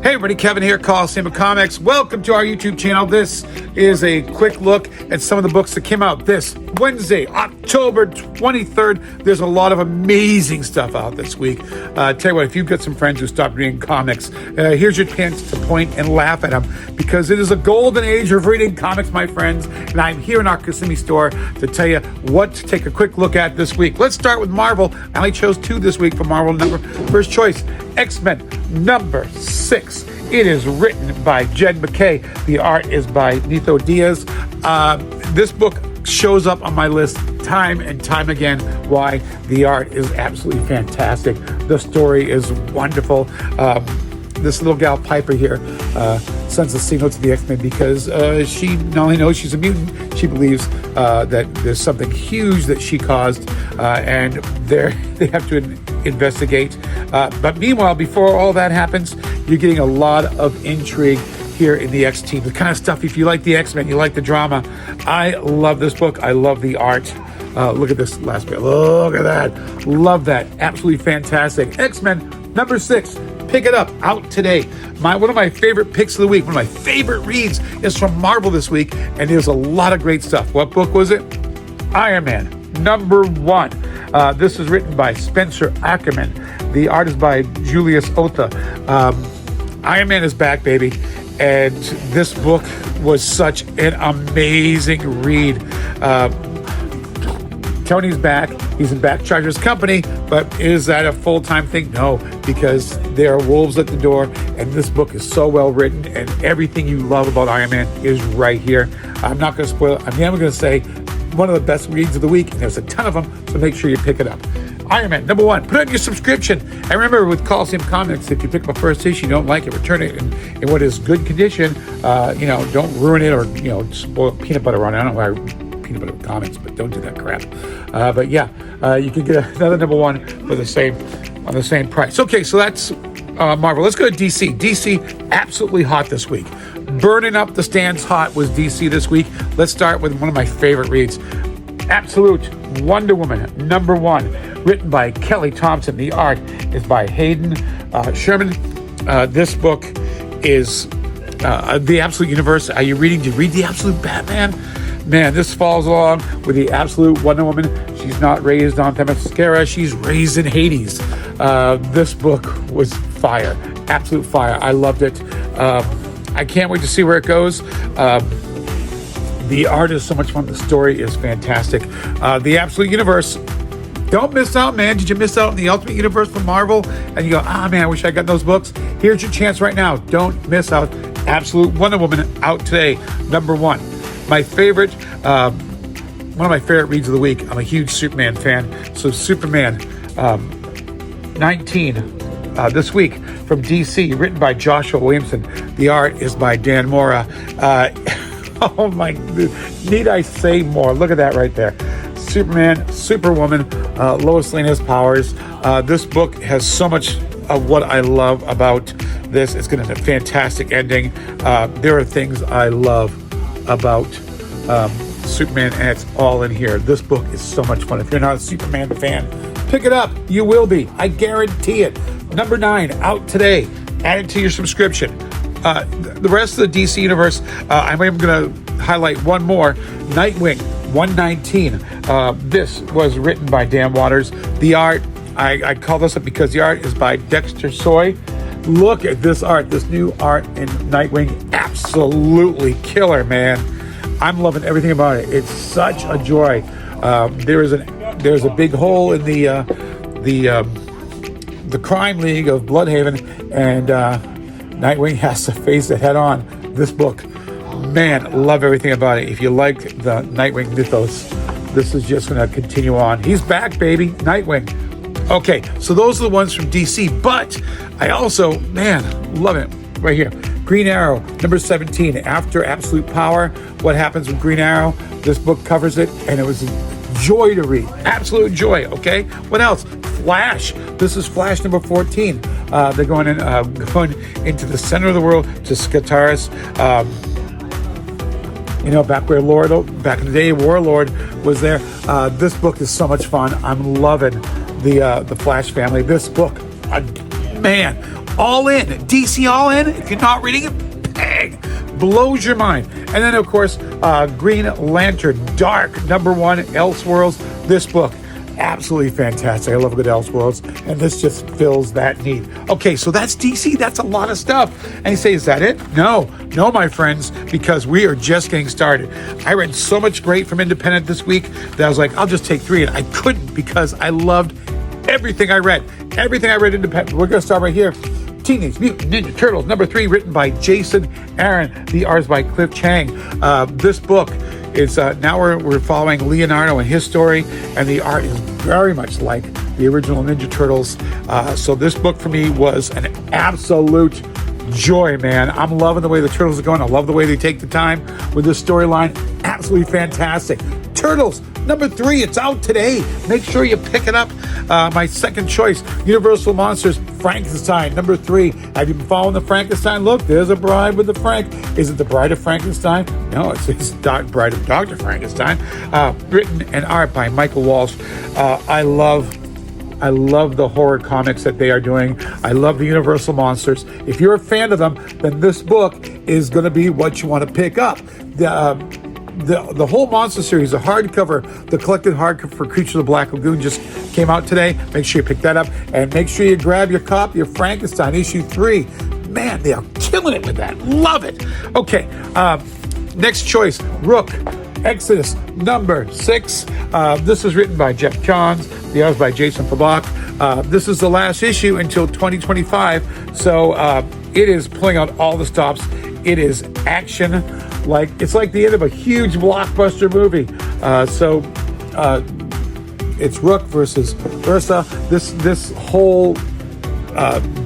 Hey everybody, Kevin here, Coliseum of Comics. Welcome to our YouTube channel. This is a quick look at some of the books that came out this Wednesday, October 23rd. There's a lot of amazing stuff out this week. Tell you what, if you've got some friends who stopped reading comics, here's your chance to point and laugh at them, because it is a golden age of reading comics, my friends. And I'm here in our Kissimmee store to tell you what to take a quick look at this week. Let's start with Marvel. I only chose 2 this week for Marvel. First choice, X-Men number 6. It is written by Jed MacKay. The art is by Nitho Diaz. This book shows up on my list time and time again. Why? The art is absolutely fantastic. The story is wonderful. This little gal Piper here sends a signal to the X-Men because she not only knows she's a mutant, she believes that there's something huge that she caused, and they have to investigate. But meanwhile, before all that happens, you're getting a lot of intrigue here in the X-Team. The kind of stuff, if you like the X-Men, you like the drama. I love this book. I love the art. Look at this last bit. Look at that. Love that. Absolutely fantastic. X-Men number 6. Pick it up, out today. One of my favorite picks of the week, one of my favorite reads is from Marvel this week, and there's a lot of great stuff. What book was it? Iron Man, number 1. This is written by Spencer Ackerman. The art is by Julius Otha. Iron Man is back, baby, and this book was such an amazing read. Tony's back. He's in back charge of his company, but is that a full-time thing? No, because there are wolves at the door, and this book is so well written, and everything you love about Iron Man is right here. I'm not going to spoil it. I'm never going to say one of the best reads of the week, and there's a ton of them, so make sure you pick it up. Iron Man, number 1. Put it on your subscription. And remember, with Coliseum Comics, if you pick up a first issue, you don't like it, return it in what is good condition. Don't ruin it or, spoil peanut butter on it. I don't know why peanut butter comics, but don't do that crap. You can get another number 1 for the same price. Okay, so that's Marvel. Let's go to DC. DC, absolutely hot this week. Burning up the stands hot was DC this week. Let's start with one of my favorite reads. Absolute Wonder Woman, number 1, written by Kelly Thompson. The art is by Hayden Sherman. This book is the Absolute Universe. Are you reading? Did you read the Absolute Batman? Man, this falls along with the Absolute Wonder Woman. She's not raised on Themyscira. She's raised in Hades. This book was fire. Absolute fire. I loved it. I can't wait to see where it goes. The art is so much fun. The story is fantastic. The Absolute Universe. Don't miss out, man. Did you miss out on the Ultimate Universe from Marvel? And you go, man, I wish I got those books. Here's your chance right now. Don't miss out. Absolute Wonder Woman out today, number 1. My favorite, one of my favorite reads of the week. I'm a huge Superman fan. So Superman 19 this week from DC, written by Joshua Williamson. The art is by Dan Mora. Oh my, need I say more? Look at that right there. Superman, Superwoman, Lois Lane has powers. This book has so much of what I love about this. It's going to be a fantastic ending. There are things I love about Superman, and it's all in here. This book is so much fun. If you're not a Superman fan, pick it up. You will be. I guarantee it. Number 9, out today. Add it to your subscription. The rest of the DC universe, I'm even going to highlight one more. Nightwing 119. This was written by Dan Waters. The art, I call this up because the art is by Dexter Soy. Look at this art, this new art in Nightwing. Absolutely killer, man. I'm loving everything about it. It's such a joy. There's a big hole in the crime league of Bloodhaven, and Nightwing has to face it head on. This book, man, love everything about it. If you like the Nightwing mythos, this is just going to continue on. He's back, baby. Nightwing. Okay, so those are the ones from DC, but I also, love it right here. Green Arrow, number 17, after Absolute Power. What happens with Green Arrow? This book covers it, and it was a joy to read. Absolute joy, okay? What else? Flash. This is Flash number 14. They're going into the center of the world to Skataris. Back in the day, Warlord was there. This book is so much fun. I'm loving the Flash family. This book, man, all in. DC all in. If you're not reading it, bang, blows your mind. And then, of course, Green Lantern Dark, #1, Elseworlds. This book, absolutely fantastic. I love a good Elseworlds, and this just fills that need. Okay, so that's DC. That's a lot of stuff. And you say, is that it? No, my friends, because we are just getting started. I read so much great from Independent this week that I was like, I'll just take 3, and I couldn't because I loved everything I read. Everything I read Independent. We're going to start right here. Teenage Mutant Ninja Turtles, #3, written by Jason Aaron. The art is by Cliff Chang. This book is now we're following Leonardo and his story, and the art is very much like the original Ninja Turtles. So this book for me was an absolute joy, man. I'm loving the way the Turtles are going. I love the way they take the time with this storyline. Absolutely fantastic. Turtles, #3, it's out today. Make sure you pick it up. My second choice, Universal Monsters, Frankenstein, #3. Have you been following the Frankenstein? Look, there's a bride with the Frank. Is it the Bride of Frankenstein? No, it's Bride of Dr. Frankenstein. Written and art by Michael Walsh. I love the horror comics that they are doing. I love the Universal Monsters. If you're a fan of them, then this book is going to be what you want to pick up. The whole monster series, the hardcover, the collected hardcover for Creature of the Black Lagoon just came out today. Make sure you pick that up, and make sure you grab your copy of Frankenstein issue 3. Man, they are killing it with that. Love it. Okay, next choice, Rook Exodus, #6. This is written by Jeff Johns. The art is by Jason Fabak. This is the last issue until 2025, so it is pulling out all the stops. It is action. It's like the end of a huge blockbuster movie. It's Rook versus Ursa. This whole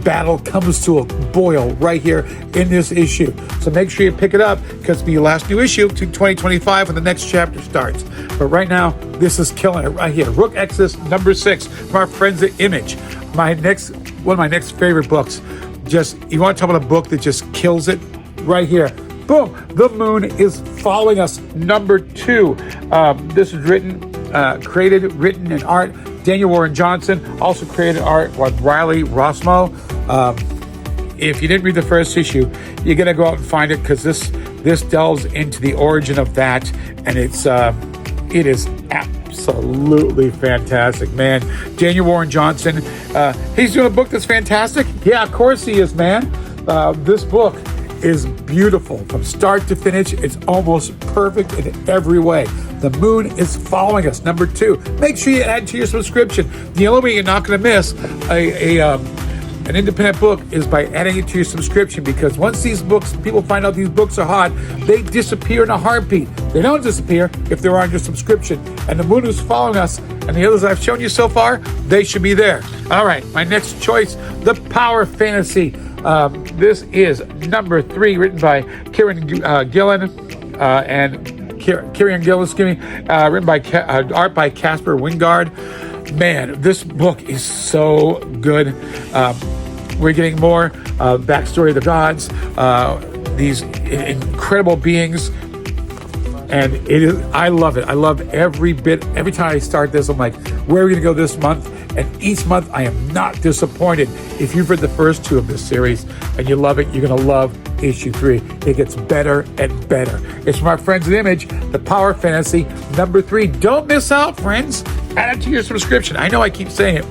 battle comes to a boil right here in this issue. So make sure you pick it up because it'll be your last new issue to 2025 when the next chapter starts. But right now, this is killing it right here. Rook Exodus, #6 from our friends at Image. One of my next favorite books. You want to talk about a book that just kills it? Right here. Boom. The Moon is Following Us, #2. This is created, written, and art. Daniel Warren Johnson. Also created art with Riley Rossmo. If you didn't read the first issue, you're going to go out and find it because this delves into the origin of that. And it is absolutely fantastic, man. Daniel Warren Johnson. He's doing a book that's fantastic. Yeah, of course he is, man. This book is beautiful from start to finish. It's almost perfect in every way. The Moon is Following Us, #2. Make sure you add to your subscription. The only way you're not going to miss an independent book is by adding it to your subscription, because once people find out these books are hot, they disappear in a heartbeat. They don't disappear if they're on your subscription. And The Moon is Following Us, and the others I've shown you so far, they should be there. All right, my next choice, The Power Fantasy. This is #3, written by Kieran Gillen written by art by Casper Wingard. Man, this book is so good. We're getting more backstory of the gods, these incredible beings, and I love it. I love every bit. Every time I start this, I'm like, where are we going to go this month? And each month, I am not disappointed. If you've read the first 2 of this series and you love it, you're going to love issue 3. It gets better and better. It's from our friends at Image, The Power Fantasy, #3. Don't miss out, friends. Add it to your subscription. I know I keep saying it.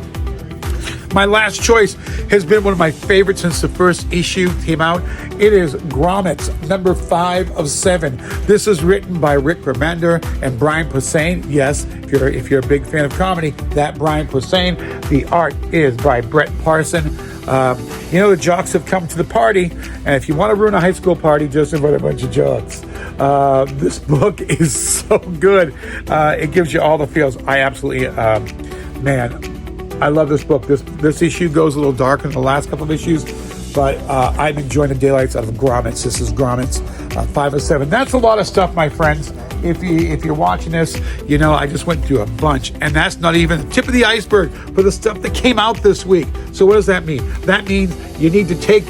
My last choice has been one of my favorites since the first issue came out. It is Grommets, #5 of 7. This is written by Rick Remender and Brian Posehn. Yes, if you're a big fan of comedy, that Brian Posehn. The art is by Brett Parson. The jocks have come to the party, and if you want to ruin a high school party, just invite a bunch of jocks. This book is so good. It gives you all the feels. I absolutely, I love this book. This issue goes a little darker than the last couple of issues, but I'm enjoying the daylights out of Grommets. This is Grommets, 5 of 7. That's a lot of stuff, my friends. If you're watching this, I just went through a bunch, and that's not even the tip of the iceberg for the stuff that came out this week. So what does that mean? That means you need to take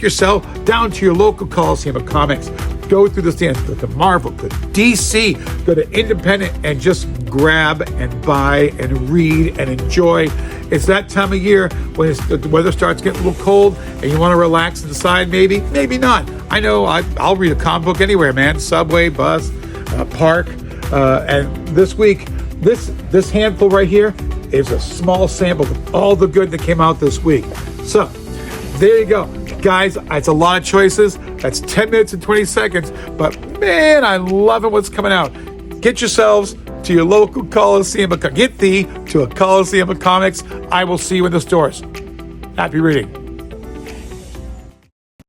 yourself down to your local Coliseum of Comics. Go through the stands. Go to Marvel, go to DC, go to Independent, and just grab and buy and read and enjoy. It's that time of year when the weather starts getting a little cold and you want to relax and decide maybe not. I know I'll read a comic book anywhere, man. Subway, bus, park. And this week, this handful right here is a small sample of all the good that came out this week. So there you go. Guys, it's a lot of choices. That's 10 minutes and 20 seconds. But man, I love it what's coming out. Get yourselves to your local Coliseum. Get thee to a Coliseum of Comics. I will see you in the stores. Happy reading.